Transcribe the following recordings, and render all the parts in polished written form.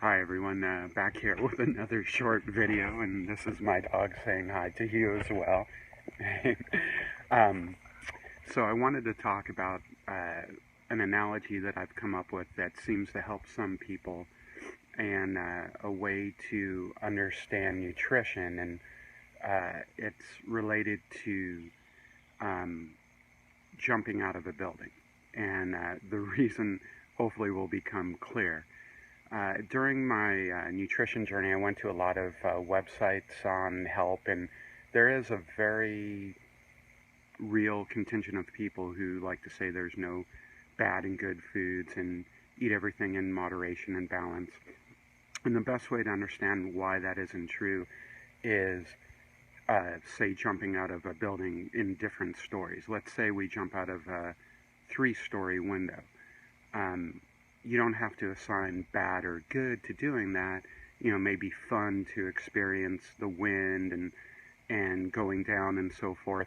Hi everyone, back here with another short video, and this is my dog saying hi to you as well. um, so I wanted to talk about an analogy that I've come up with that seems to help some people, and a way to understand nutrition, and it's related to jumping out of a building, and the reason hopefully will become clear. During my nutrition journey, I went to a lot of websites on help, and there is a very real contingent of people who like to say there's no bad and good foods and eat everything in moderation and balance. And the best way to understand why that isn't true is, say, jumping out of a building in different stories. Let's say we jump out of a 3-story window. You don't have to assign bad or good to doing that. You know, maybe fun to experience the wind and going down and so forth.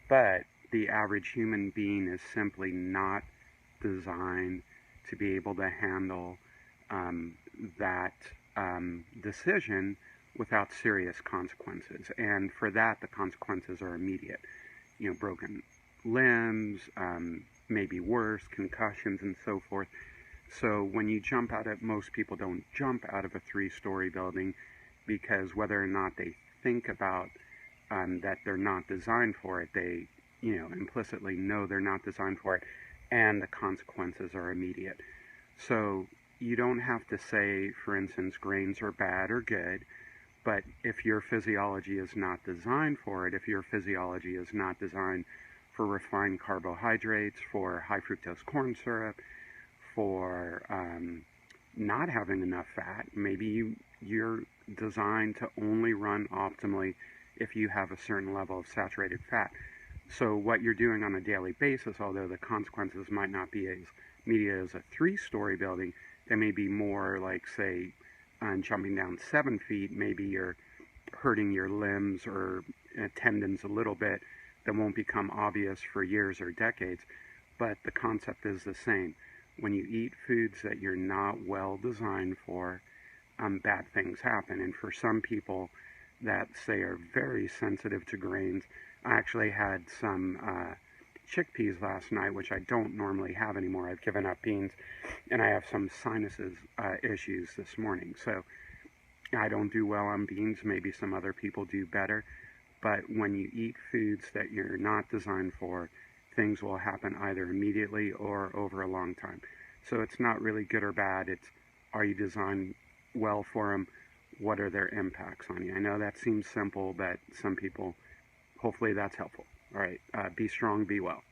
But the average human being is simply not designed to be able to handle that decision without serious consequences. And for that, the consequences are immediate. You know, broken limbs, maybe worse, concussions and so forth. So when you jump out of, most people don't jump out of a 3-story building because whether or not they think about that they're not designed for it, they, implicitly know they're not designed for it, and the consequences are immediate. So you don't have to say, for instance, grains are bad or good, but if your physiology is not designed for it, if your physiology is not designed for refined carbohydrates, for high fructose corn syrup, for not having enough fat, maybe you're designed to only run optimally if you have a certain level of saturated fat. So what you're doing on a daily basis, although the consequences might not be as immediate as a 3-story building, they may be more like, say, jumping down 7 feet, maybe you're hurting your limbs or tendons a little bit that won't become obvious for years or decades, but the concept is the same. When you eat foods that you're not well designed for, bad things happen. And for some people that, say, are very sensitive to grains, I actually had some chickpeas last night, which I don't normally have anymore. I've given up beans, and I have some sinuses issues this morning. So I don't do well on beans. Maybe some other people do better. But when you eat foods that you're not designed for, things will happen either immediately or over a long time. So it's not really good or bad. It's, are you designed well for them? What are their impacts on you? I know that seems simple, but some people, hopefully that's helpful. All right, be strong, be well.